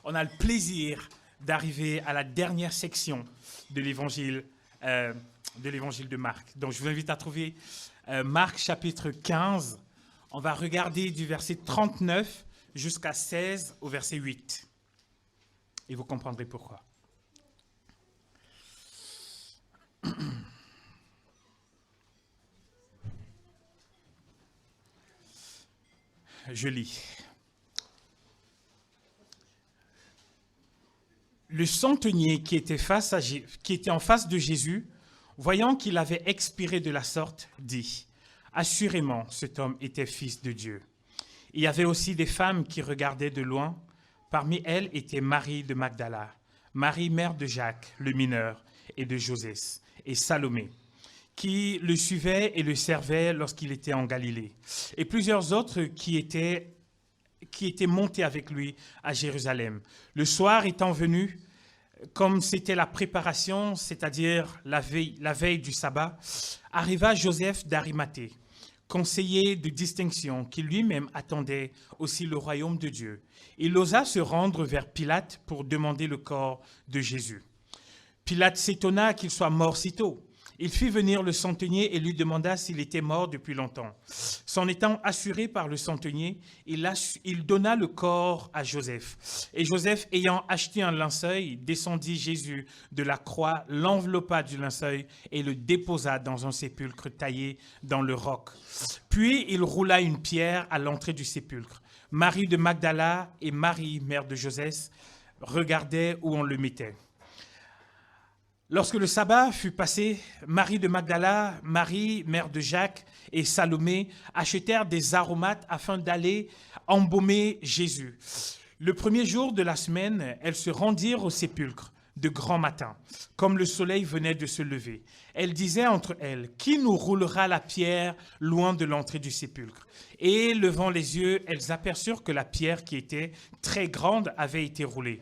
on a le plaisir d'arriver à la dernière section de l'évangile de Marc. Donc, je vous invite à trouver Marc chapitre 15. On va regarder du verset 39 jusqu'à 16 au verset 8. Et vous comprendrez pourquoi. Je lis. Le centenier qui était en face de Jésus, voyant qu'il avait expiré de la sorte, dit « Assurément, cet homme était fils de Dieu. » Il y avait aussi des femmes qui regardaient de loin. Parmi elles était Marie de Magdala, Marie mère de Jacques, le mineur, et de Josès, et Salomé, qui le suivaient et le servaient lorsqu'il était en Galilée, et plusieurs autres qui étaient montés avec lui à Jérusalem. Le soir étant venu, comme c'était la préparation, c'est-à-dire la veille du sabbat, arriva Joseph d'Arimathée, conseiller de distinction, qui lui-même attendait aussi le royaume de Dieu. Il osa se rendre vers Pilate pour demander le corps de Jésus. Pilate s'étonna qu'il soit mort si tôt. Il fit venir le centenier et lui demanda s'il était mort depuis longtemps. S'en étant assuré par le centenier, il donna le corps à Joseph. Et Joseph, ayant acheté un linceul, descendit Jésus de la croix, l'enveloppa du linceul et le déposa dans un sépulcre taillé dans le roc. Puis il roula une pierre à l'entrée du sépulcre. Marie de Magdala et Marie, mère de Joseph, regardaient où on le mettait. Lorsque le sabbat fut passé, Marie de Magdala, Marie, mère de Jacques et Salomé achetèrent des aromates afin d'aller embaumer Jésus. Le premier jour de la semaine, elles se rendirent au sépulcre de grand matin, comme le soleil venait de se lever. Elles disaient entre elles, « Qui nous roulera la pierre loin de l'entrée du sépulcre ?» Et levant les yeux, elles aperçurent que la pierre qui était très grande avait été roulée.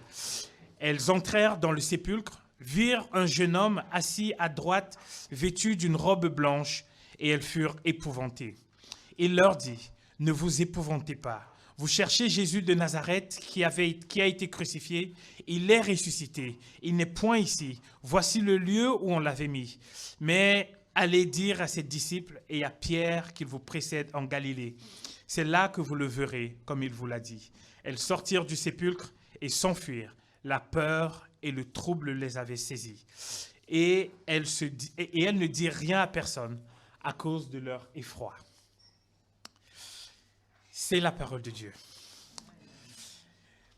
Elles entrèrent dans le sépulcre, virent un jeune homme assis à droite, vêtu d'une robe blanche, et elles furent épouvantées. Il leur dit, « Ne vous épouvantez pas. Vous cherchez Jésus de Nazareth qui a été crucifié. Il est ressuscité. Il n'est point ici. Voici le lieu où on l'avait mis. Mais allez dire à ses disciples et à Pierre qu'il vous précède en Galilée. C'est là que vous le verrez, comme il vous l'a dit. » Elles sortirent du sépulcre et s'enfuirent. La peur et le trouble les avaient saisies. Et elles ne dirent rien à personne à cause de leur effroi. C'est la parole de Dieu.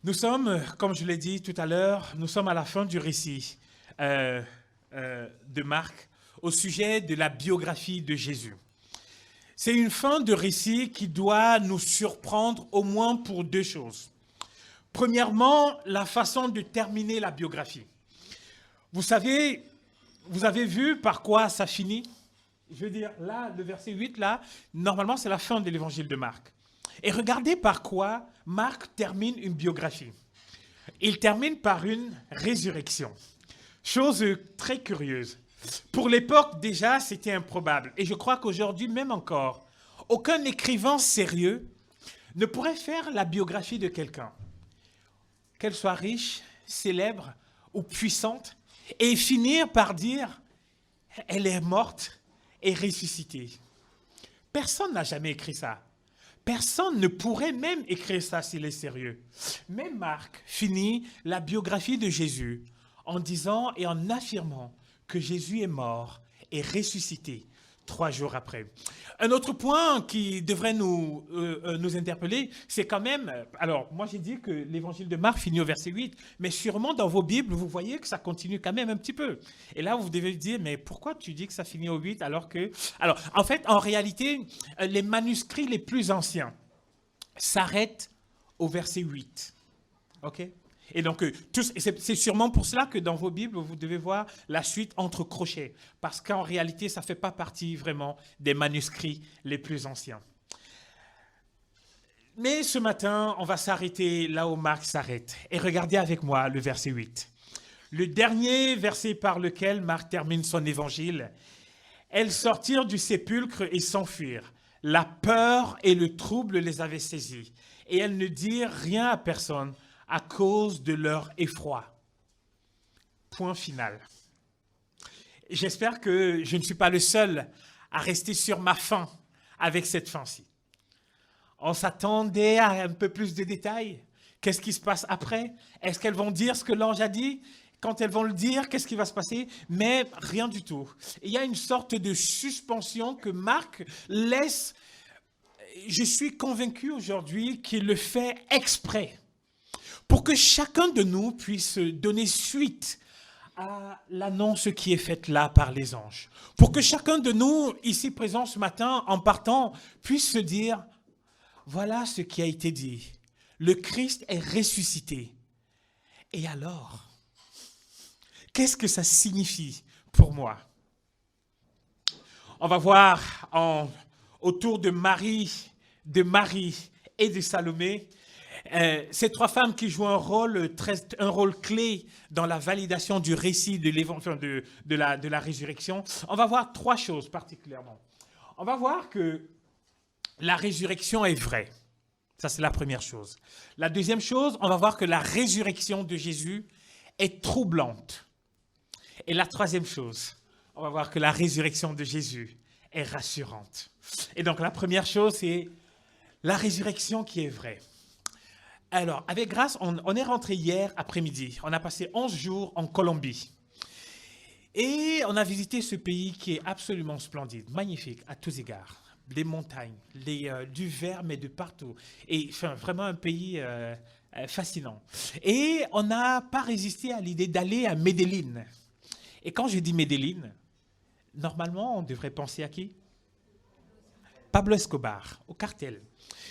Nous sommes, comme je l'ai dit tout à l'heure, nous sommes à la fin du récit de Marc au sujet de la biographie de Jésus. C'est une fin de récit qui doit nous surprendre au moins pour deux choses. Premièrement, la façon de terminer la biographie. Vous savez, vous avez vu par quoi ça finit? Je veux dire, là, le verset 8, là, normalement, c'est la fin de l'évangile de Marc. Et regardez par quoi Marc termine une biographie. Il termine par une résurrection. Chose très curieuse. Pour l'époque, déjà, c'était improbable. Et je crois qu'aujourd'hui, même encore, aucun écrivain sérieux ne pourrait faire la biographie de quelqu'un, qu'elle soit riche, célèbre ou puissante, et finir par dire « elle est morte et ressuscitée ». Personne n'a jamais écrit ça. Personne ne pourrait même écrire ça s'il est sérieux. Mais Marc finit la biographie de Jésus en disant et en affirmant que Jésus est mort et ressuscité 3 jours après. Un autre point qui devrait nous interpeller, c'est quand même... Alors, moi j'ai dit que l'évangile de Marc finit au verset 8, mais sûrement dans vos Bibles, vous voyez que ça continue quand même un petit peu. Et là, vous devez dire, mais pourquoi tu dis que ça finit au 8 alors que... Alors, en fait, en réalité, les manuscrits les plus anciens s'arrêtent au verset 8. OK ? Et donc, c'est sûrement pour cela que dans vos Bibles, vous devez voir la suite entre crochets, parce qu'en réalité, ça ne fait pas partie vraiment des manuscrits les plus anciens. Mais ce matin, on va s'arrêter là où Marc s'arrête. Et regardez avec moi le verset 8. Le dernier verset par lequel Marc termine son évangile. Elles sortirent du sépulcre et s'enfuirent. La peur et le trouble les avaient saisies. Et elles ne dirent rien à personne à cause de leur effroi. Point final. J'espère que je ne suis pas le seul à rester sur ma faim avec cette faim-ci. On s'attendait à un peu plus de détails. Qu'est-ce qui se passe après? Est-ce qu'elles vont dire ce que l'ange a dit? Quand elles vont le dire, qu'est-ce qui va se passer? Mais rien du tout. Il y a une sorte de suspension que Marc laisse. Je suis convaincu aujourd'hui qu'il le fait exprès pour que chacun de nous puisse donner suite à l'annonce qui est faite là par les anges. Pour que chacun de nous, ici présents ce matin, en partant, puisse se dire, voilà ce qui a été dit. Le Christ est ressuscité. Et alors, qu'est-ce que ça signifie pour moi? On va voir autour de Marie et de Salomé, ces trois femmes qui jouent un rôle clé dans la validation du récit de la résurrection. On va voir trois choses particulièrement. On va voir que la résurrection est vraie. Ça, c'est la première chose. La deuxième chose, on va voir que la résurrection de Jésus est troublante. Et la troisième chose, on va voir que la résurrection de Jésus est rassurante. Et donc, la première chose, c'est la résurrection qui est vraie. Alors, avec grâce, on est rentré hier après-midi. On a passé 11 jours en Colombie. Et on a visité ce pays qui est absolument splendide, magnifique à tous égards. Les montagnes, du vert, mais de partout. Et enfin, vraiment un pays fascinant. Et on n'a pas résisté à l'idée d'aller à Medellín. Et quand je dis Medellín, normalement, on devrait penser à qui? Pablo Escobar, au cartel.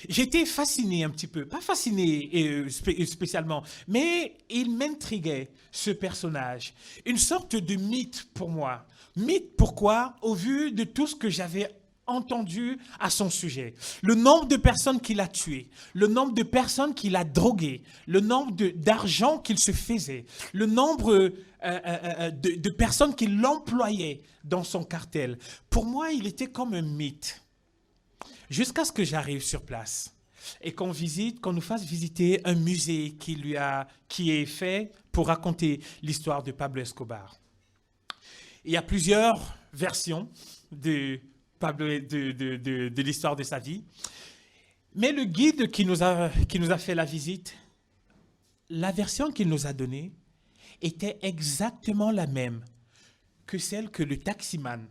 J'étais fasciné un petit peu, pas fasciné spécialement, mais il m'intriguait, ce personnage. Une sorte de mythe pour moi. Mythe, pourquoi? Au vu de tout ce que j'avais entendu à son sujet. Le nombre de personnes qu'il a tuées, le nombre de personnes qu'il a droguées, le nombre d'argent qu'il se faisait, le nombre de personnes qui l'employaient dans son cartel. Pour moi, il était comme un mythe. Jusqu'à ce que j'arrive sur place et qu'on nous fasse visiter un musée qui est fait pour raconter l'histoire de Pablo Escobar. Il y a plusieurs versions de l'histoire de sa vie, mais le guide qui nous a fait la visite, la version qu'il nous a donnée était exactement la même que celle que le taximan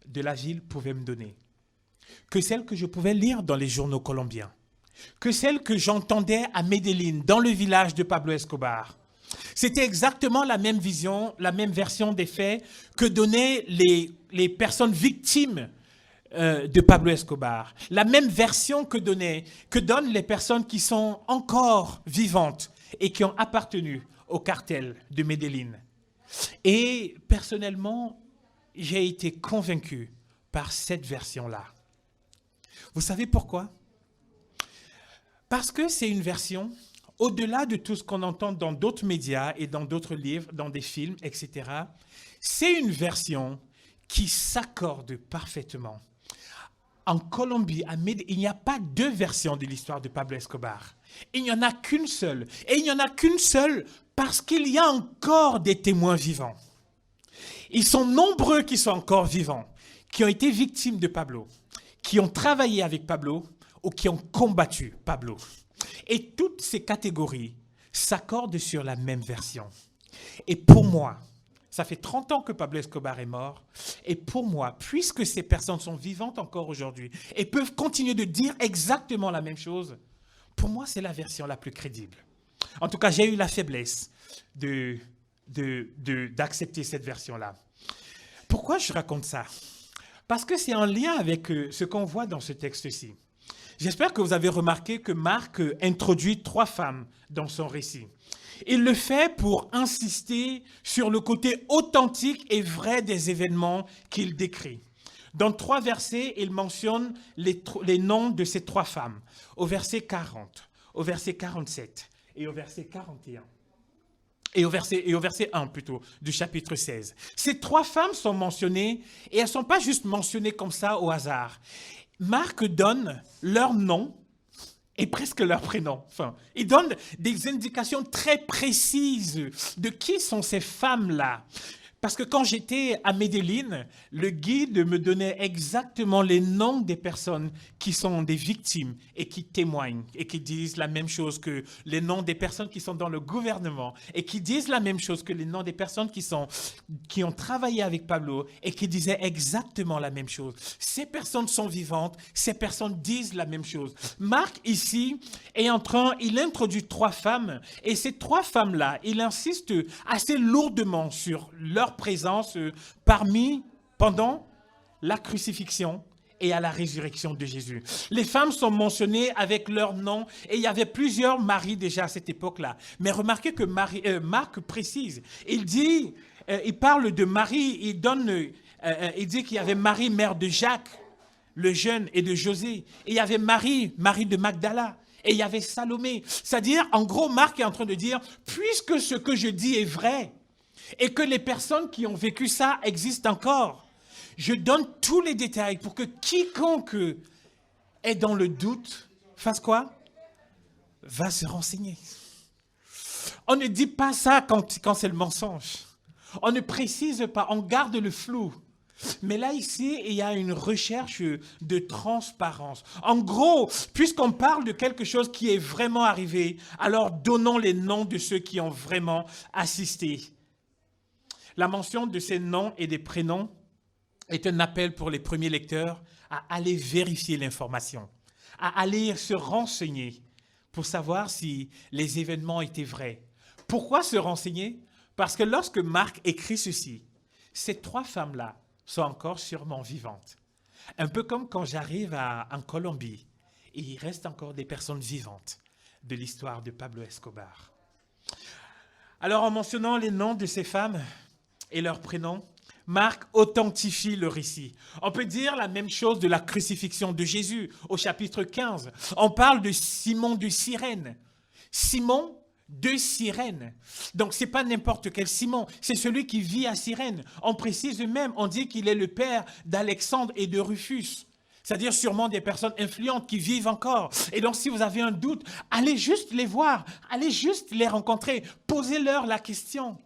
de la ville pouvait me donner, que celle que je pouvais lire dans les journaux colombiens, que celle que j'entendais à Medellín, dans le village de Pablo Escobar. C'était exactement la même vision, la même version des faits que donnaient les personnes victimes de Pablo Escobar. La même version que donnent les personnes qui sont encore vivantes et qui ont appartenu au cartel de Medellín. Et personnellement, j'ai été convaincu par cette version-là. Vous savez pourquoi? Parce que c'est une version, au-delà de tout ce qu'on entend dans d'autres médias et dans d'autres livres, dans des films, etc., c'est une version qui s'accorde parfaitement. En Colombie, à Medellín, il n'y a pas deux versions de l'histoire de Pablo Escobar. Il n'y en a qu'une seule. Et il n'y en a qu'une seule parce qu'il y a encore des témoins vivants. Ils sont nombreux qui sont encore vivants, qui ont été victimes de Pablo, qui ont travaillé avec Pablo ou qui ont combattu Pablo. Et toutes ces catégories s'accordent sur la même version. Et pour moi, ça fait 30 ans que Pablo Escobar est mort. Et pour moi, puisque ces personnes sont vivantes encore aujourd'hui et peuvent continuer de dire exactement la même chose, pour moi, c'est la version la plus crédible. En tout cas, j'ai eu la faiblesse d'accepter cette version-là. Pourquoi je raconte ça? Parce que c'est en lien avec ce qu'on voit dans ce texte-ci. J'espère que vous avez remarqué que Marc introduit 3 femmes dans son récit. Il le fait pour insister sur le côté authentique et vrai des événements qu'il décrit. Dans 3 versets, il mentionne les noms de ces 3 femmes, au verset 40, au verset 47 et au verset 41. Et au verset 1 plutôt, du chapitre 16. Ces 3 femmes sont mentionnées, et elles ne sont pas juste mentionnées comme ça au hasard. Marc donne leur nom et presque leur prénom. Enfin, il donne des indications très précises de qui sont ces femmes-là. Parce que quand j'étais à Medellín, le guide me donnait exactement les noms des personnes qui sont des victimes et qui témoignent et qui disent la même chose que les noms des personnes qui sont dans le gouvernement et qui disent la même chose que les noms des personnes qui ont travaillé avec Pablo et qui disaient exactement la même chose. Ces personnes sont vivantes, ces personnes disent la même chose. Marc, ici, il introduit 3 femmes et ces 3 femmes-là, il insiste assez lourdement sur leur présence pendant la crucifixion et à la résurrection de Jésus. Les femmes sont mentionnées avec leur nom et il y avait plusieurs maris déjà à cette époque-là. Mais remarquez que Marc précise, il parle de Marie, il dit qu'il y avait Marie, mère de Jacques, le jeune, et de José. Et il y avait Marie de Magdala. Et il y avait Salomé. C'est-à-dire, en gros, Marc est en train de dire, puisque ce que je dis est vrai, et que les personnes qui ont vécu ça existent encore, je donne tous les détails pour que quiconque est dans le doute fasse quoi? Va se renseigner. On ne dit pas ça quand c'est le mensonge. On ne précise pas, on garde le flou. Mais là, ici, il y a une recherche de transparence. En gros, puisqu'on parle de quelque chose qui est vraiment arrivé, alors donnons les noms de ceux qui ont vraiment assisté. La mention de ces noms et des prénoms est un appel pour les premiers lecteurs à aller vérifier l'information, à aller se renseigner pour savoir si les événements étaient vrais. Pourquoi se renseigner? Parce que lorsque Marc écrit ceci, ces 3 femmes-là sont encore sûrement vivantes. Un peu comme quand j'arrive en Colombie et il reste encore des personnes vivantes de l'histoire de Pablo Escobar. Alors, en mentionnant les noms de ces femmes et leurs prénoms, Marc authentifie le récit. On peut dire la même chose de la crucifixion de Jésus au chapitre 15. On parle de Simon de Cyrène. Simon de Cyrène. Donc, ce n'est pas n'importe quel Simon, c'est celui qui vit à Cyrène. On précise même, on dit qu'il est le père d'Alexandre et de Rufus. C'est-à-dire sûrement des personnes influentes qui vivent encore. Et donc, si vous avez un doute, allez juste les voir, allez juste les rencontrer, posez-leur la question.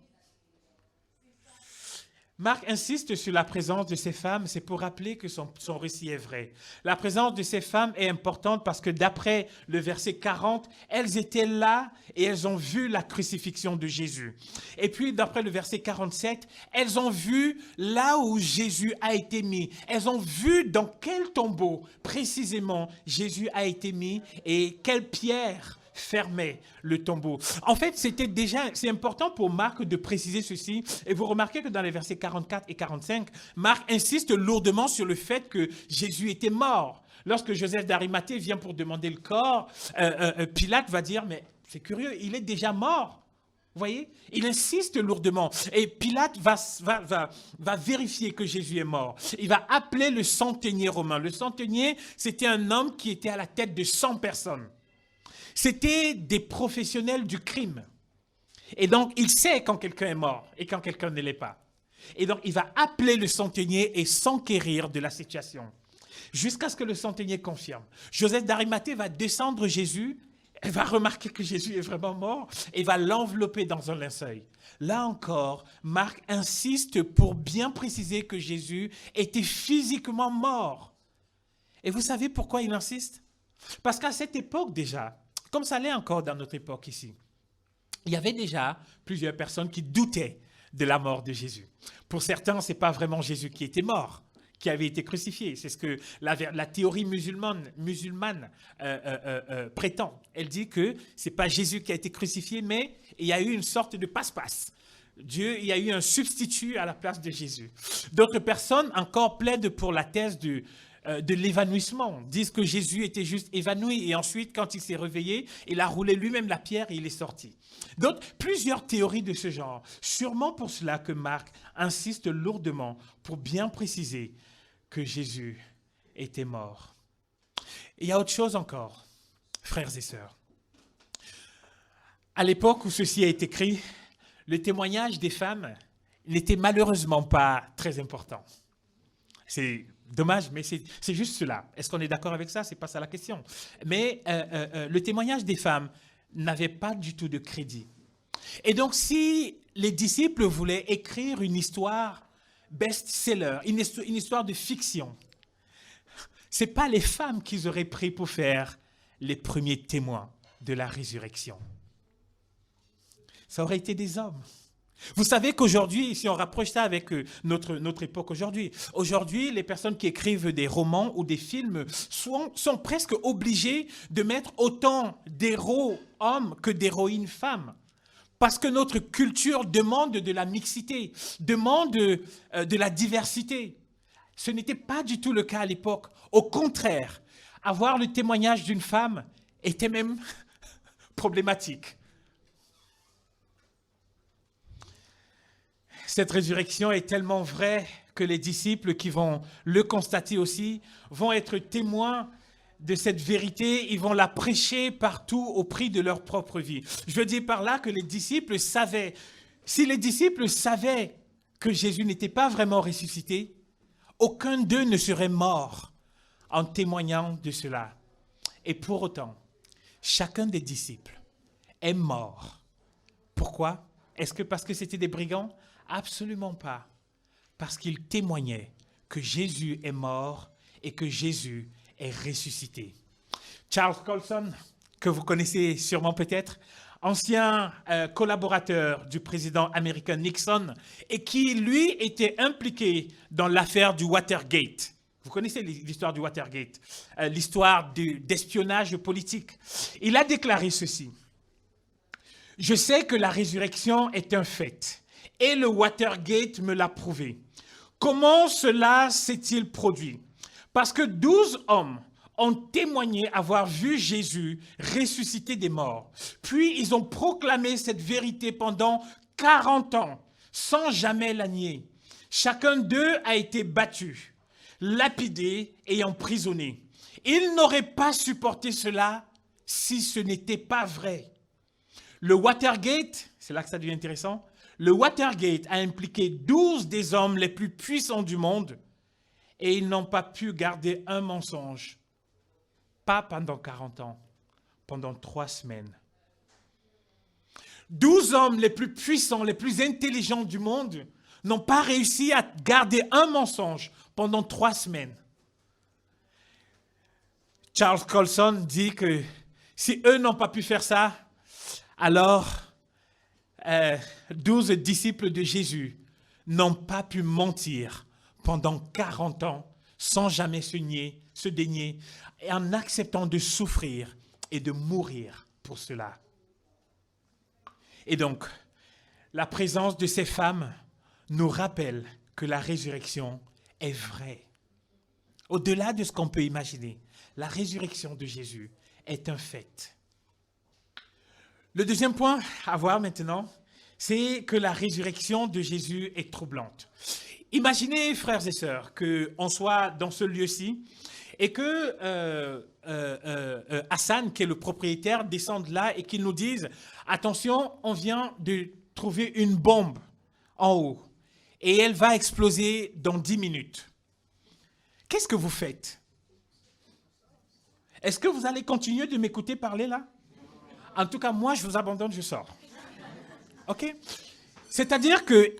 Marc insiste sur la présence de ces femmes, c'est pour rappeler que son récit est vrai. La présence de ces femmes est importante parce que d'après le verset 40, elles étaient là et elles ont vu la crucifixion de Jésus. Et puis d'après le verset 47, elles ont vu là où Jésus a été mis. Elles ont vu dans quel tombeau précisément Jésus a été mis et quelle pierre fermait le tombeau. En fait, c'est important pour Marc de préciser ceci. Et vous remarquez que dans les versets 44 et 45, Marc insiste lourdement sur le fait que Jésus était mort. Lorsque Joseph d'Arimathée vient pour demander le corps, Pilate va dire, mais c'est curieux, il est déjà mort. Vous voyez? Il insiste lourdement. Et Pilate va vérifier que Jésus est mort. Il va appeler le centenier romain. Le centenier, c'était un homme qui était à la tête de 100 personnes. C'était des professionnels du crime. Et donc, il sait quand quelqu'un est mort et quand quelqu'un ne l'est pas. Et donc, il va appeler le centenier et s'enquérir de la situation. Jusqu'à ce que le centenier confirme. Joseph d'Arimathée va descendre Jésus, elle va remarquer que Jésus est vraiment mort et va l'envelopper dans un linceul. Là encore, Marc insiste pour bien préciser que Jésus était physiquement mort. Et vous savez pourquoi il insiste? Parce qu'à cette époque déjà, comme ça l'est encore dans notre époque ici, il y avait déjà plusieurs personnes qui doutaient de la mort de Jésus. Pour certains, ce n'est pas vraiment Jésus qui était mort, qui avait été crucifié. C'est ce que la théorie musulmane prétend. Elle dit que ce n'est pas Jésus qui a été crucifié, mais il y a eu une sorte de passe-passe. Il y a eu un substitut à la place de Jésus. D'autres personnes encore plaident pour la thèse de l'évanouissement, disent que Jésus était juste évanoui et ensuite, quand il s'est réveillé, il a roulé lui-même la pierre et il est sorti. Donc, plusieurs théories de ce genre. Sûrement pour cela que Marc insiste lourdement pour bien préciser que Jésus était mort. Et il y a autre chose encore, frères et sœurs. À l'époque où ceci a été écrit, le témoignage des femmes n'était malheureusement pas très important. C'est Dommage, mais c'est juste cela. Est-ce qu'on est d'accord avec ça? C'est pas ça la question. Mais le témoignage des femmes n'avait pas du tout de crédit. Et donc, si les disciples voulaient écrire une histoire best-seller, une histoire de fiction, ce n'est pas les femmes qu'ils auraient pris pour faire les premiers témoins de la résurrection. Ça aurait été des hommes. Vous savez qu'aujourd'hui, si on rapproche ça avec notre époque aujourd'hui, les personnes qui écrivent des romans ou des films sont presque obligées de mettre autant d'héros hommes que d'héroïnes femmes. Parce que notre culture demande de la mixité, demande de la diversité. Ce n'était pas du tout le cas à l'époque. Au contraire, avoir le témoignage d'une femme était même problématique. Cette résurrection est tellement vraie que les disciples qui vont le constater aussi vont être témoins de cette vérité, ils vont la prêcher partout au prix de leur propre vie. Je veux dire par là que les disciples savaient, si les disciples savaient que Jésus n'était pas vraiment ressuscité, aucun d'eux ne serait mort en témoignant de cela. Et pour autant, chacun des disciples est mort. Pourquoi? Est-ce que parce que c'était des brigands? Absolument pas. Parce qu'ils témoignaient que Jésus est mort et que Jésus est ressuscité. Charles Colson, que vous connaissez sûrement peut-être, ancien collaborateur du président américain Nixon et qui, lui, était impliqué dans l'affaire du Watergate. Vous connaissez l'histoire du Watergate, l'histoire d'espionnage politique. Il a déclaré ceci. « Je sais que la résurrection est un fait. Et le Watergate me l'a prouvé. Comment cela s'est-il produit? Parce que 12 hommes ont témoigné avoir vu Jésus ressusciter des morts. Puis ils ont proclamé cette vérité pendant 40 ans, sans jamais la nier. Chacun d'eux a été battu, lapidé et emprisonné. Ils n'auraient pas supporté cela si ce n'était pas vrai. Le Watergate, c'est là que ça devient intéressant, le Watergate a impliqué 12 des hommes les plus puissants du monde et ils n'ont pas pu garder un mensonge. Pas pendant 40 ans, pendant 3 semaines. 12 hommes les plus puissants, les plus intelligents du monde n'ont pas réussi à garder un mensonge pendant 3 semaines. Charles Colson dit que si eux n'ont pas pu faire ça, alors 12 disciples de Jésus n'ont pas pu mentir pendant 40 ans sans jamais se dénier et en acceptant de souffrir et de mourir pour cela. Et donc, la présence de ces femmes nous rappelle que la résurrection est vraie. Au-delà de ce qu'on peut imaginer, la résurrection de Jésus est un fait. Le deuxième point à voir maintenant, c'est que la résurrection de Jésus est troublante. Imaginez, frères et sœurs, qu'on soit dans ce lieu-ci et que Hassan, qui est le propriétaire, descende là et qu'il nous dise « Attention, on vient de trouver une bombe en haut et elle va exploser dans 10 minutes. » Qu'est-ce que vous faites? Est-ce que vous allez continuer de m'écouter parler là? En tout cas, moi, je vous abandonne, je sors. OK? C'est-à-dire qu'il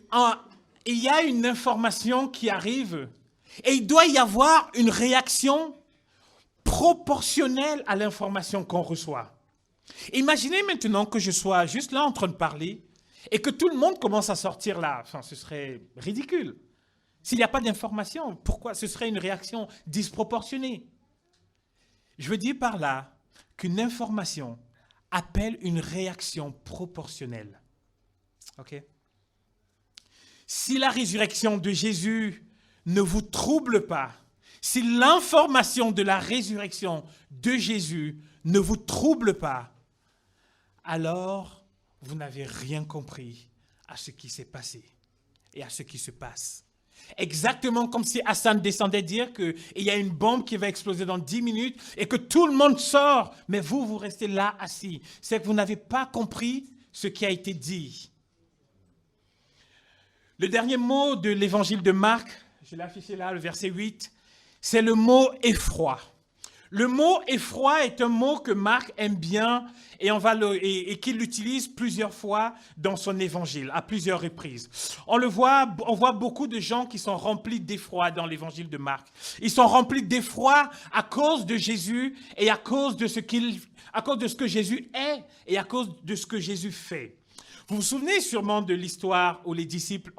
y a une information qui arrive et il doit y avoir une réaction proportionnelle à l'information qu'on reçoit. Imaginez maintenant que je sois juste là en train de parler et que tout le monde commence à sortir là. Enfin, ce serait ridicule. S'il n'y a pas d'information, pourquoi? Ce serait une réaction disproportionnée. Je veux dire par là qu'une information appelle une réaction proportionnelle. OK? Si la résurrection de Jésus ne vous trouble pas, si l'information de la résurrection de Jésus ne vous trouble pas, alors vous n'avez rien compris à ce qui s'est passé et à ce qui se passe. Exactement comme si Hassan descendait dire qu'il y a une bombe qui va exploser dans 10 minutes et que tout le monde sort, mais vous restez là assis. C'est que vous n'avez pas compris ce qui a été dit. Le dernier mot de l'évangile de Marc, je l'ai affiché là, le verset 8, c'est le mot effroi. Le mot effroi est un mot que Marc aime bien et qu'il utilise plusieurs fois dans son évangile, à plusieurs reprises. On voit beaucoup de gens qui sont remplis d'effroi dans l'évangile de Marc. Ils sont remplis d'effroi à cause de Jésus et à cause de ce que Jésus est et à cause de ce que Jésus fait. Vous vous souvenez sûrement de l'histoire où les disciples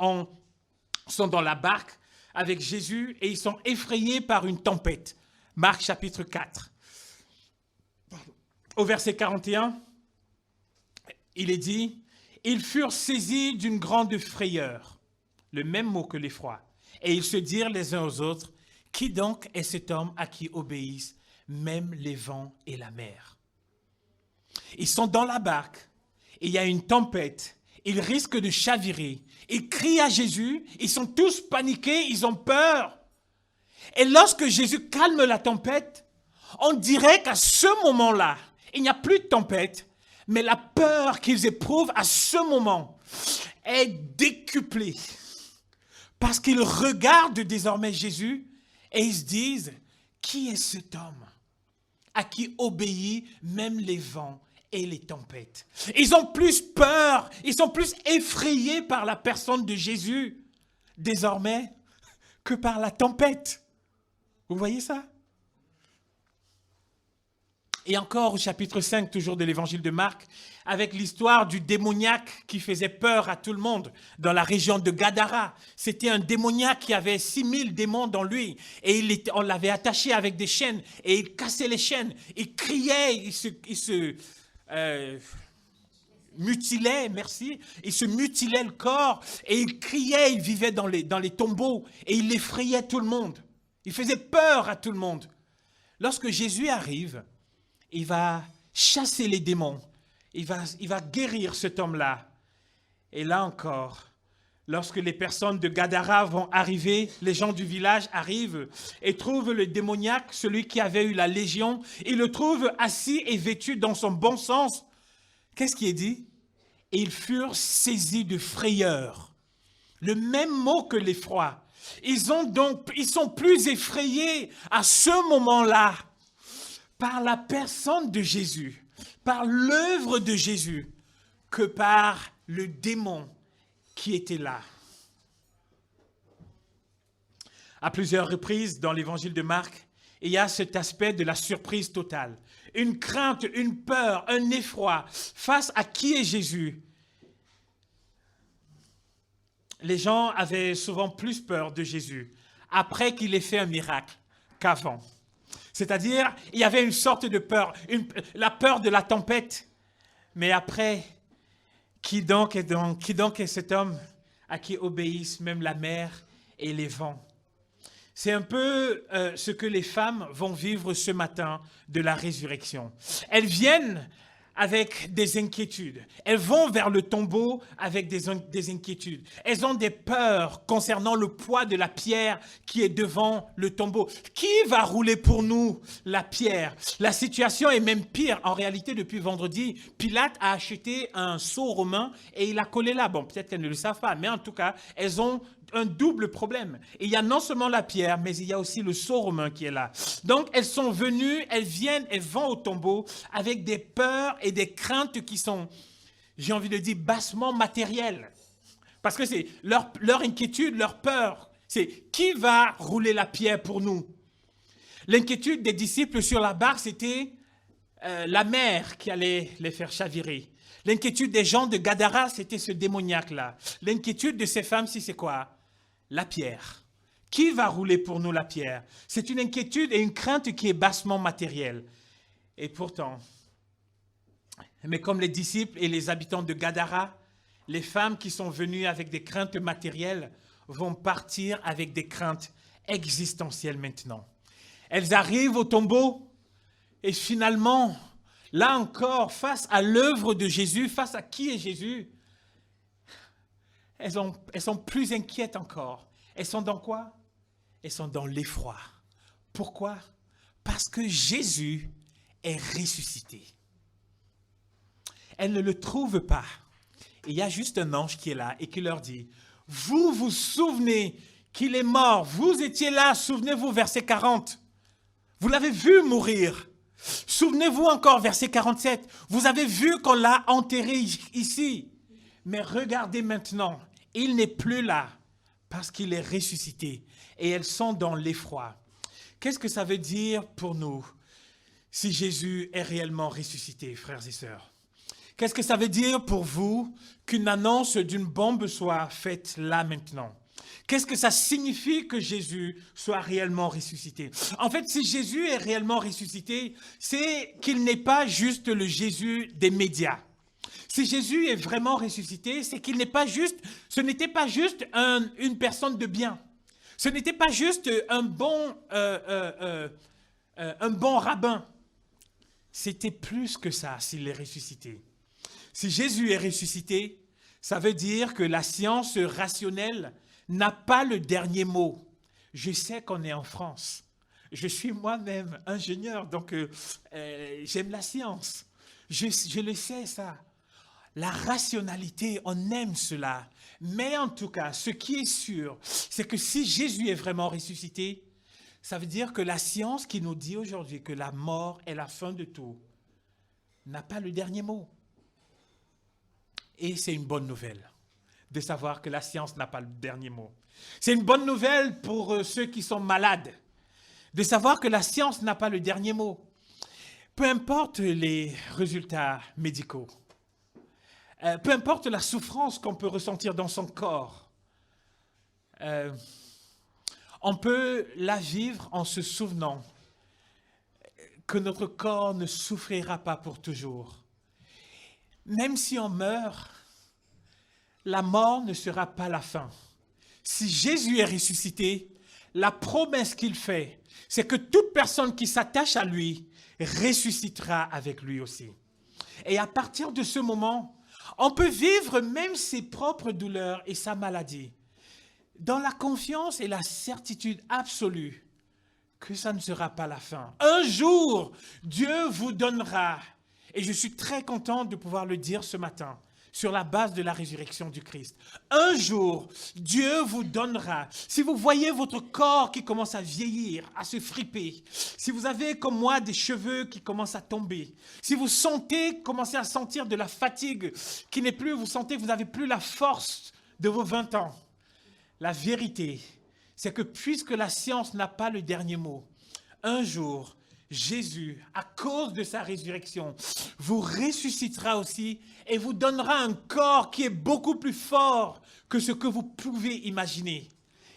sont dans la barque avec Jésus et ils sont effrayés par une tempête. Marc chapitre 4. Au verset 41, il est dit, « Ils furent saisis d'une grande frayeur », le même mot que l'effroi, « et ils se dirent les uns aux autres, « Qui donc est cet homme à qui obéissent même les vents et la mer ?» Ils sont dans la barque, et il y a une tempête, ils risquent de chavirer, ils crient à Jésus, ils sont tous paniqués, ils ont peur. Et lorsque Jésus calme la tempête, on dirait qu'à ce moment-là, il n'y a plus de tempête, mais la peur qu'ils éprouvent à ce moment est décuplée. Parce qu'ils regardent désormais Jésus et ils se disent, qui est cet homme à qui obéit même les vents et les tempêtes? Ils ont plus peur, ils sont plus effrayés par la personne de Jésus désormais que par la tempête. Vous voyez ça? Et encore au chapitre 5, toujours de l'évangile de Marc, avec l'histoire du démoniaque qui faisait peur à tout le monde dans la région de Gadara. C'était un démoniaque qui avait 6000 démons dans lui et on l'avait attaché avec des chaînes et il cassait les chaînes, il criait, il se mutilait, merci, il se mutilait le corps et il criait, il vivait dans les tombeaux et il effrayait tout le monde. Il faisait peur à tout le monde. Lorsque Jésus arrive, il va chasser les démons. Il va guérir cet homme-là. Et là encore, lorsque les personnes de Gadara vont arriver, les gens du village arrivent et trouvent le démoniaque, celui qui avait eu la légion, ils le trouvent assis et vêtu dans son bon sens. Qu'est-ce qui est dit? Et ils furent saisis de frayeur. Le même mot que l'effroi. Ils sont plus effrayés à ce moment-là par la personne de Jésus, par l'œuvre de Jésus, que par le démon qui était là. À plusieurs reprises dans l'évangile de Marc, il y a cet aspect de la surprise totale. Une crainte, une peur, un effroi face à qui est Jésus. Les gens avaient souvent plus peur de Jésus après qu'il ait fait un miracle qu'avant. C'est-à-dire, il y avait une sorte de peur, la peur de la tempête. Mais après, qui donc est cet homme à qui obéissent même la mer et les vents? C'est un peu ce que les femmes vont vivre ce matin de la résurrection. Elles viennent avec des inquiétudes. Elles vont vers le tombeau avec des inquiétudes. Elles ont des peurs concernant le poids de la pierre qui est devant le tombeau. Qui va rouler pour nous la pierre? La situation est même pire. En réalité, depuis vendredi, Pilate a acheté un sceau romain et il l'a collé là. Bon, peut-être qu'elles ne le savent pas, mais en tout cas, elles ont un double problème. Et il y a non seulement la pierre, mais il y a aussi le sceau romain qui est là. Donc, elles sont venues, elles vont au tombeau avec des peurs et des craintes qui sont, j'ai envie de dire, bassement matérielles. Parce que c'est leur inquiétude, leur peur. C'est qui va rouler la pierre pour nous? L'inquiétude des disciples sur la barque, c'était la mer qui allait les faire chavirer. L'inquiétude des gens de Gadara, c'était ce démoniaque-là. L'inquiétude de ces femmes, c'est quoi? La pierre. Qui va rouler pour nous la pierre? C'est une inquiétude et une crainte qui est bassement matérielle. Et pourtant, mais comme les disciples et les habitants de Gadara, les femmes qui sont venues avec des craintes matérielles vont partir avec des craintes existentielles maintenant. Elles arrivent au tombeau et finalement, là encore, face à l'œuvre de Jésus, face à qui est Jésus, elles sont plus inquiètes encore. Elles sont dans quoi? Elles sont dans l'effroi. Pourquoi? Parce que Jésus est ressuscité. Elles ne le trouvent pas. Et il y a juste un ange qui est là et qui leur dit, vous vous souvenez qu'il est mort. Vous étiez là, souvenez-vous, verset 40. Vous l'avez vu mourir. Souvenez-vous encore, verset 47. Vous avez vu qu'on l'a enterré ici. Mais regardez maintenant, il n'est plus là parce qu'il est ressuscité. Et elles sont dans l'effroi. Qu'est-ce que ça veut dire pour nous si Jésus est réellement ressuscité, frères et sœurs? Qu'est-ce que ça veut dire pour vous qu'une annonce d'une bombe soit faite là maintenant? Qu'est-ce que ça signifie que Jésus soit réellement ressuscité? En fait, si Jésus est réellement ressuscité, c'est qu'il n'est pas juste le Jésus des médias. Si Jésus est vraiment ressuscité, c'est qu'il n'est pas juste, ce n'était pas juste une personne de bien. Ce n'était pas juste un bon rabbin. C'était plus que ça s'il est ressuscité. Si Jésus est ressuscité, ça veut dire que la science rationnelle n'a pas le dernier mot. Je sais qu'on est en France. Je suis moi-même ingénieur, donc j'aime la science. Je le sais, ça. La rationalité, on aime cela. Mais en tout cas, ce qui est sûr, c'est que si Jésus est vraiment ressuscité, ça veut dire que la science qui nous dit aujourd'hui que la mort est la fin de tout n'a pas le dernier mot. Et c'est une bonne nouvelle de savoir que la science n'a pas le dernier mot. C'est une bonne nouvelle pour ceux qui sont malades, de savoir que la science n'a pas le dernier mot. Peu importe les résultats médicaux, peu importe la souffrance qu'on peut ressentir dans son corps, on peut la vivre en se souvenant que notre corps ne souffrira pas pour toujours. Même si on meurt, la mort ne sera pas la fin. Si Jésus est ressuscité, la promesse qu'il fait, c'est que toute personne qui s'attache à lui ressuscitera avec lui aussi. Et à partir de ce moment, on peut vivre même ses propres douleurs et sa maladie dans la confiance et la certitude absolue que ça ne sera pas la fin. Un jour, Dieu vous donnera, et je suis très content de pouvoir le dire ce matin, sur la base de la résurrection du Christ. Un jour, Dieu vous donnera. Si vous voyez votre corps qui commence à vieillir, à se friper, si vous avez comme moi des cheveux qui commencent à tomber, si vous commencez à sentir de la fatigue qui n'est plus, vous sentez que vous n'avez plus la force de vos 20 ans, la vérité, c'est que puisque la science n'a pas le dernier mot, un jour, Jésus, à cause de sa résurrection, vous ressuscitera aussi et vous donnera un corps qui est beaucoup plus fort que ce que vous pouvez imaginer.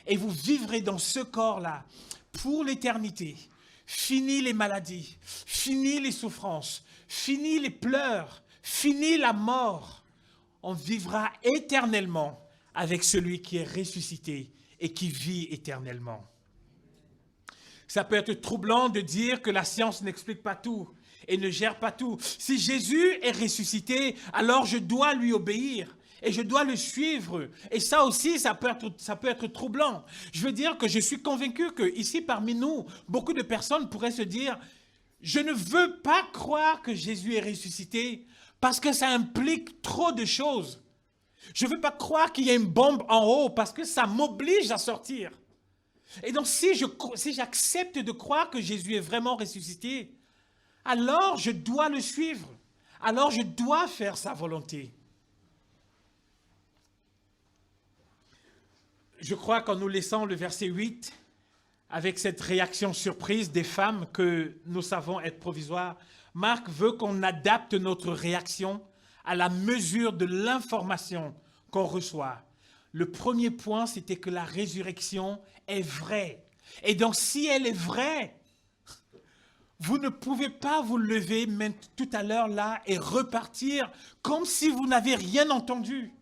Et vous vivrez dans ce corps-là pour l'éternité. Fini les maladies, fini les souffrances, fini les pleurs, fini la mort. On vivra éternellement avec celui qui est ressuscité et qui vit éternellement. Ça peut être troublant de dire que la science n'explique pas tout et ne gère pas tout. Si Jésus est ressuscité, alors je dois lui obéir et je dois le suivre. Et ça aussi, ça peut être troublant. Je veux dire que je suis convaincu que ici parmi nous, beaucoup de personnes pourraient se dire « Je ne veux pas croire que Jésus est ressuscité parce que ça implique trop de choses. Je ne veux pas croire qu'il y a une bombe en haut parce que ça m'oblige à sortir. » Et donc, si j'accepte de croire que Jésus est vraiment ressuscité, alors je dois le suivre. Alors je dois faire sa volonté. Je crois qu'en nous laissant le verset 8, avec cette réaction surprise des femmes que nous savons être provisoires, Marc veut qu'on adapte notre réaction à la mesure de l'information qu'on reçoit. Le premier point, c'était que la résurrection est vraie. Et donc, si elle est vraie, vous ne pouvez pas vous lever tout à l'heure là et repartir comme si vous n'avez rien entendu.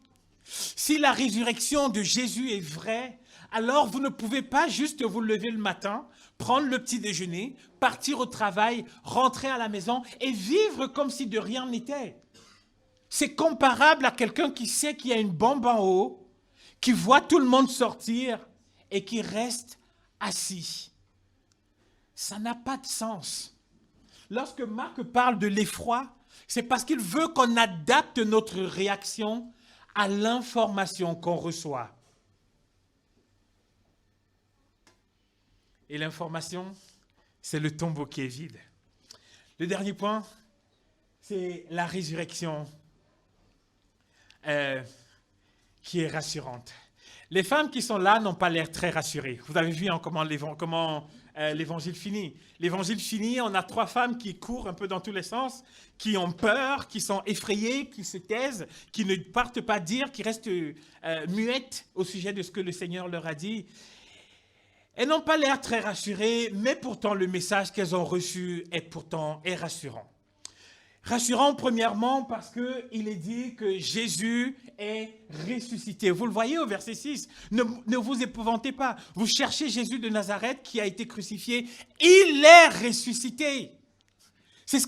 Si la résurrection de Jésus est vraie, alors vous ne pouvez pas juste vous lever le matin, prendre le petit déjeuner, partir au travail, rentrer à la maison et vivre comme si de rien n'était. C'est comparable à quelqu'un qui sait qu'il y a une bombe en haut, qui voit tout le monde sortir et qui reste assis. Ça n'a pas de sens. Lorsque Marc parle de l'effroi, c'est parce qu'il veut qu'on adapte notre réaction à l'information qu'on reçoit. Et l'information, c'est le tombeau qui est vide. Le dernier point, c'est la résurrection qui est rassurante. Les femmes qui sont là n'ont pas l'air très rassurées. Vous avez vu comment l'évangile finit. L'évangile finit, on a 3 femmes qui courent un peu dans tous les sens, qui ont peur, qui sont effrayées, qui se taisent, qui ne partent pas dire, qui restent muettes au sujet de ce que le Seigneur leur a dit. Elles n'ont pas l'air très rassurées, mais pourtant le message qu'elles ont reçu est rassurant. Rassurant premièrement parce qu'il est dit que Jésus est ressuscité. Vous le voyez au verset 6. Ne vous épouvantez pas. Vous cherchez Jésus de Nazareth qui a été crucifié. Il est ressuscité. C'est ce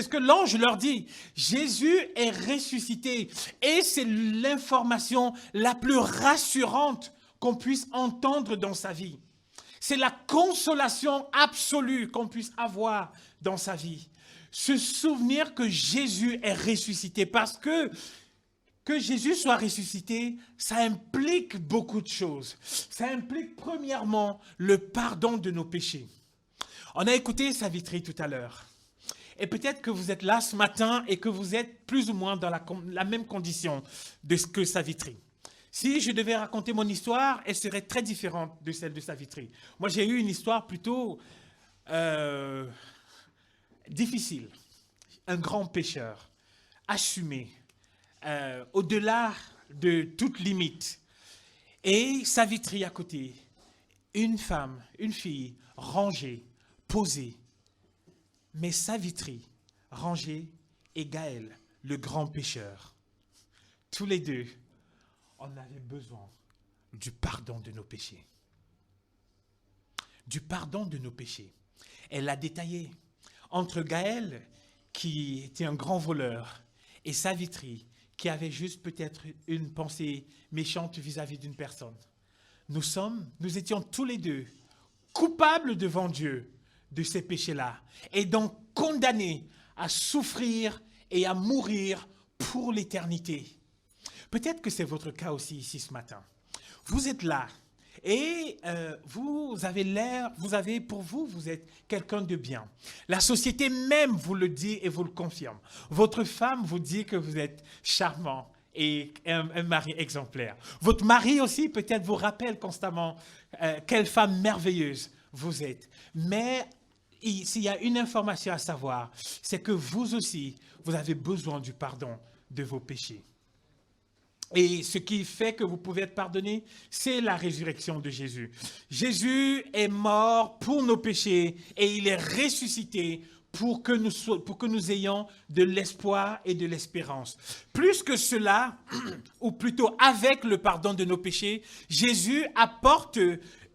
que l'ange leur dit. Jésus est ressuscité. Et c'est l'information la plus rassurante qu'on puisse entendre dans sa vie. C'est la consolation absolue qu'on puisse avoir dans sa vie. Se souvenir que Jésus est ressuscité, parce que Jésus soit ressuscité, ça implique beaucoup de choses. Ça implique premièrement le pardon de nos péchés. On a écouté Savitri tout à l'heure. Et peut-être que vous êtes là ce matin et que vous êtes plus ou moins dans la même condition que Savitri. Si je devais raconter mon histoire, elle serait très différente de celle de Savitri. Moi, j'ai eu une histoire plutôt difficile. Un grand pécheur, assumé, au-delà de toute limite. Et Savitri à côté, une femme, une fille, rangée, posée. Mais Savitri, rangée, et Gaël, le grand pécheur. Tous les deux, on avait besoin du pardon de nos péchés. Du pardon de nos péchés. Elle l'a détaillé. Entre Gaël, qui était un grand voleur, et Savitri, qui avait juste peut-être une pensée méchante vis-à-vis d'une personne. Nous étions tous les deux coupables devant Dieu de ces péchés-là, et donc condamnés à souffrir et à mourir pour l'éternité. Peut-être que c'est votre cas aussi ici ce matin. Vous êtes là et vous êtes quelqu'un de bien. La société même vous le dit et vous le confirme. Votre femme vous dit que vous êtes charmant et un mari exemplaire. Votre mari aussi peut-être vous rappelle constamment quelle femme merveilleuse vous êtes. Mais s'il y a une information à savoir, c'est que vous aussi, vous avez besoin du pardon de vos péchés. Et ce qui fait que vous pouvez être pardonné, c'est la résurrection de Jésus. Jésus est mort pour nos péchés et il est ressuscité pour que nous ayons de l'espoir et de l'espérance. Plus que cela, ou plutôt avec le pardon de nos péchés, Jésus apporte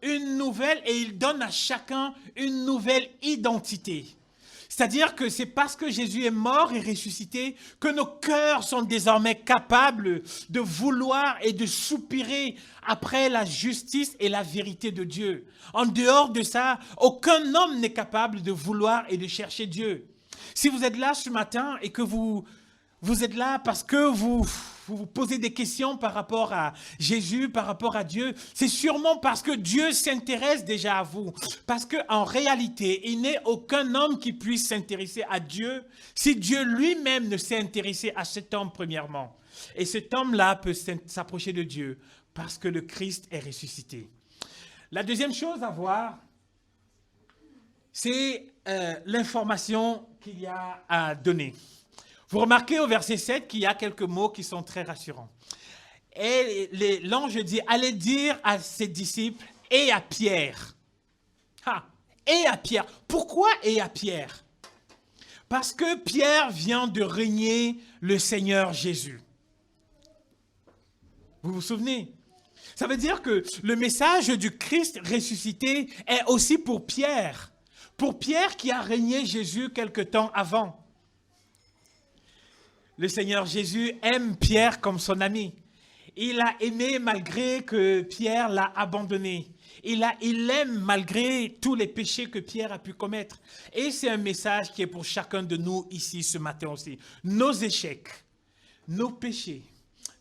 une nouvelle et il donne à chacun une nouvelle identité. C'est-à-dire que c'est parce que Jésus est mort et ressuscité que nos cœurs sont désormais capables de vouloir et de soupirer après la justice et la vérité de Dieu. En dehors de ça, aucun homme n'est capable de vouloir et de chercher Dieu. Si vous êtes là ce matin et que vous êtes là parce que vous posez des questions par rapport à Jésus, par rapport à Dieu, c'est sûrement parce que Dieu s'intéresse déjà à vous. Parce qu'en réalité, il n'est aucun homme qui puisse s'intéresser à Dieu si Dieu lui-même ne s'est intéressé à cet homme premièrement. Et cet homme-là peut s'approcher de Dieu parce que le Christ est ressuscité. La deuxième chose à voir, c'est l'information qu'il y a à donner. Vous remarquez au verset 7 qu'il y a quelques mots qui sont très rassurants. Et l'ange dit, allez dire à ses disciples et à Pierre. Et à Pierre. Pourquoi et à Pierre? Parce que Pierre vient de régner le Seigneur Jésus. Vous vous souvenez? Ça veut dire que le message du Christ ressuscité est aussi pour Pierre. Pour Pierre qui a régné Jésus quelque temps avant. Le Seigneur Jésus aime Pierre comme son ami. Il l'a aimé malgré que Pierre l'a abandonné. Il l'aime malgré tous les péchés que Pierre a pu commettre. Et c'est un message qui est pour chacun de nous ici ce matin aussi. Nos échecs, nos péchés,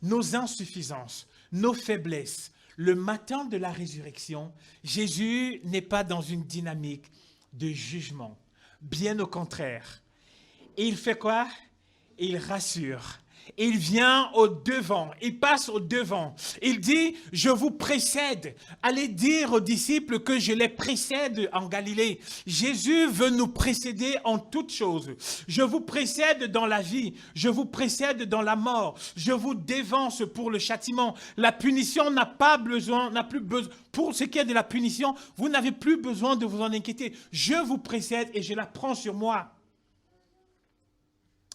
nos insuffisances, nos faiblesses, Le matin de la résurrection, Jésus n'est pas dans une dynamique de jugement. Bien au contraire. Et il fait quoi? Il rassure. Il vient au devant, il passe au devant. Il dit, je vous précède. Allez dire aux disciples que je les précède en Galilée. Jésus veut nous précéder en toutes choses. Je vous précède dans la vie, je vous précède dans la mort. Je vous dévance pour le châtiment. La punition n'a plus besoin. Pour ce qui est de la punition, vous n'avez plus besoin de vous en inquiéter. Je vous précède et je la prends sur moi.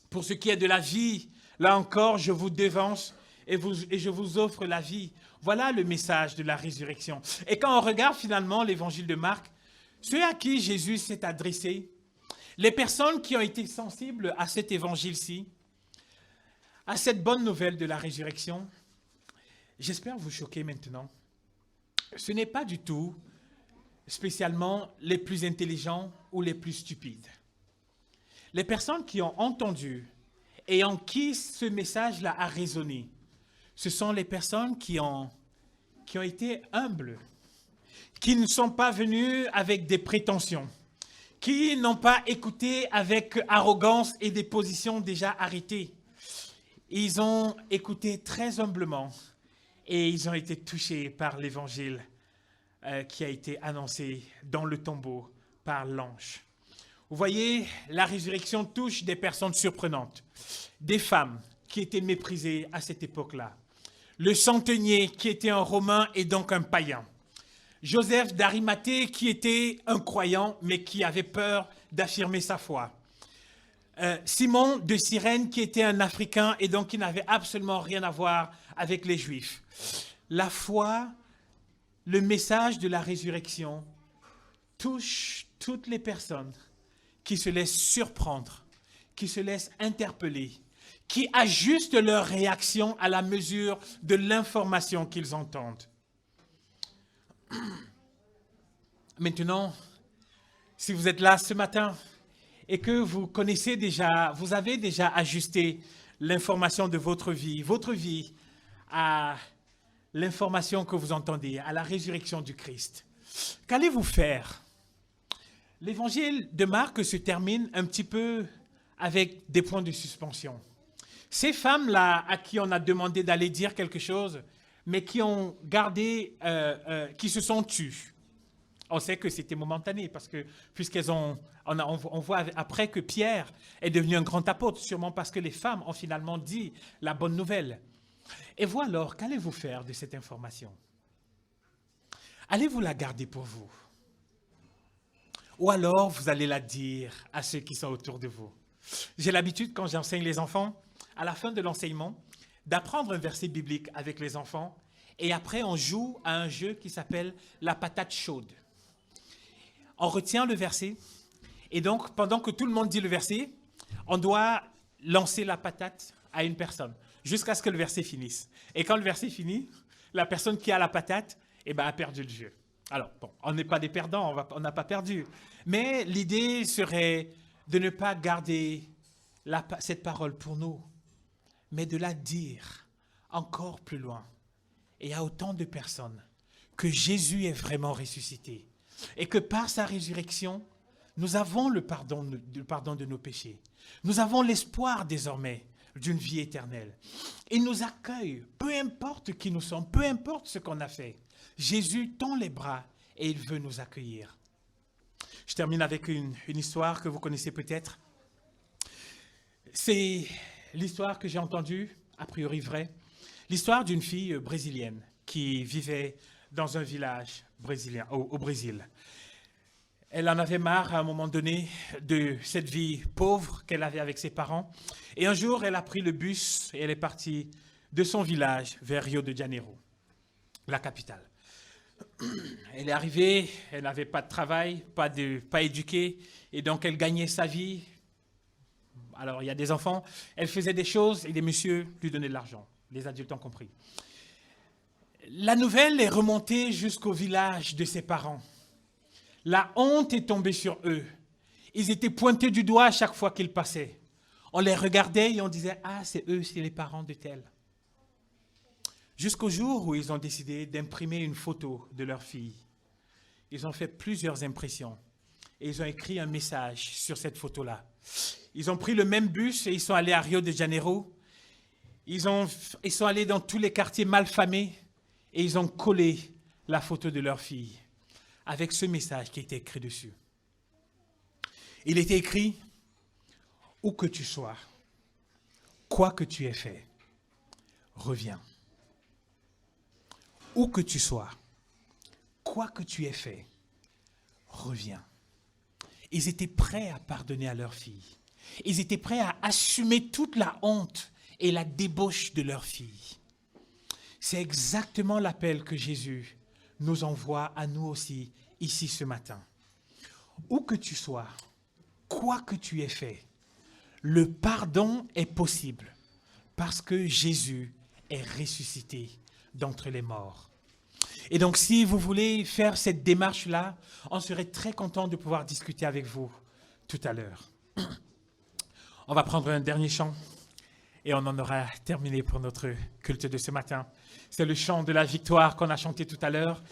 Pour ce qui est de la vie, là encore, je vous dévance et je vous offre la vie. Voilà le message de la résurrection. Et quand on regarde finalement l'évangile de Marc, ceux à qui Jésus s'est adressé, les personnes qui ont été sensibles à cet évangile-ci, à cette bonne nouvelle de la résurrection, j'espère vous choquer maintenant. Ce n'est pas du tout spécialement les plus intelligents ou les plus stupides. Les personnes qui ont entendu et en qui ce message-là a résonné, ce sont les personnes qui ont été humbles, qui ne sont pas venues avec des prétentions, qui n'ont pas écouté avec arrogance et des positions déjà arrêtées. Ils ont écouté très humblement et ils ont été touchés par l'évangile qui a été annoncé dans le tombeau par l'ange. Vous voyez, la résurrection touche des personnes surprenantes, des femmes qui étaient méprisées à cette époque-là, le centenier qui était un Romain et donc un païen, Joseph d'Arimathée qui était un croyant mais qui avait peur d'affirmer sa foi, Simon de Cyrène qui était un Africain et donc qui n'avait absolument rien à voir avec les Juifs. La foi, le message de la résurrection touche toutes les personnes qui se laissent surprendre, qui se laissent interpeller, qui ajustent leur réaction à la mesure de l'information qu'ils entendent. Maintenant, si vous êtes là ce matin et que vous connaissez déjà, vous avez déjà ajusté l'information de votre vie à l'information que vous entendez, à la résurrection du Christ, qu'allez-vous faire? L'évangile de Marc se termine un petit peu avec des points de suspension. Ces femmes-là à qui on a demandé d'aller dire quelque chose, mais qui ont gardé, qui se sont tues. On sait que c'était momentané parce que on voit après que Pierre est devenu un grand apôtre, sûrement parce que les femmes ont finalement dit la bonne nouvelle. Et vous alors, qu'allez-vous faire de cette information? Allez-vous la garder pour vous? Ou alors, vous allez la dire à ceux qui sont autour de vous. J'ai l'habitude, quand j'enseigne les enfants, à la fin de l'enseignement, d'apprendre un verset biblique avec les enfants. Et après, on joue à un jeu qui s'appelle la patate chaude. On retient le verset. Et donc, pendant que tout le monde dit le verset, on doit lancer la patate à une personne jusqu'à ce que le verset finisse. Et quand le verset finit, la personne qui a la patate a perdu le jeu. Alors, bon, on n'est pas des perdants, on n'a pas perdu. Mais l'idée serait de ne pas garder cette parole pour nous, mais de la dire encore plus loin. Et à autant de personnes que Jésus est vraiment ressuscité et que par sa résurrection, nous avons le pardon de nos péchés. Nous avons l'espoir désormais d'une vie éternelle. Il nous accueille, peu importe qui nous sommes, peu importe ce qu'on a fait. Jésus tend les bras et il veut nous accueillir. Je termine avec une histoire que vous connaissez peut-être. C'est l'histoire que j'ai entendue, a priori vraie, l'histoire d'une fille brésilienne qui vivait dans un village brésilien, au Brésil. Elle en avait marre à un moment donné de cette vie pauvre qu'elle avait avec ses parents. Et un jour, elle a pris le bus et elle est partie de son village vers Rio de Janeiro, la capitale. Elle est arrivée, elle n'avait pas de travail, pas éduquée, et donc elle gagnait sa vie. Alors il y a des enfants, elle faisait des choses et des messieurs lui donnaient de l'argent. Les adultes ont compris. La nouvelle est remontée jusqu'au village de ses parents. La honte est tombée sur eux. Ils étaient pointés du doigt à chaque fois qu'ils passaient. On les regardait et on disait « Ah, c'est eux, c'est les parents de tel. » Jusqu'au jour où ils ont décidé d'imprimer une photo de leur fille. Ils ont fait plusieurs impressions et ils ont écrit un message sur cette photo-là. Ils ont pris le même bus et ils sont allés à Rio de Janeiro. Ils sont allés dans tous les quartiers malfamés et ils ont collé la photo de leur fille avec ce message qui était écrit dessus. Il était écrit « Où que tu sois, quoi que tu aies fait, reviens. Où que tu sois, quoi que tu aies fait, reviens. » Ils étaient prêts à pardonner à leur fille. Ils étaient prêts à assumer toute la honte et la débauche de leur fille. C'est exactement l'appel que Jésus nous envoie à nous aussi ici ce matin. Où que tu sois, quoi que tu aies fait, le pardon est possible parce que Jésus est ressuscité d'entre les morts. Et donc, si vous voulez faire cette démarche-là, on serait très content de pouvoir discuter avec vous tout à l'heure. On va prendre un dernier chant et on en aura terminé pour notre culte de ce matin. C'est le chant de la victoire qu'on a chanté tout à l'heure.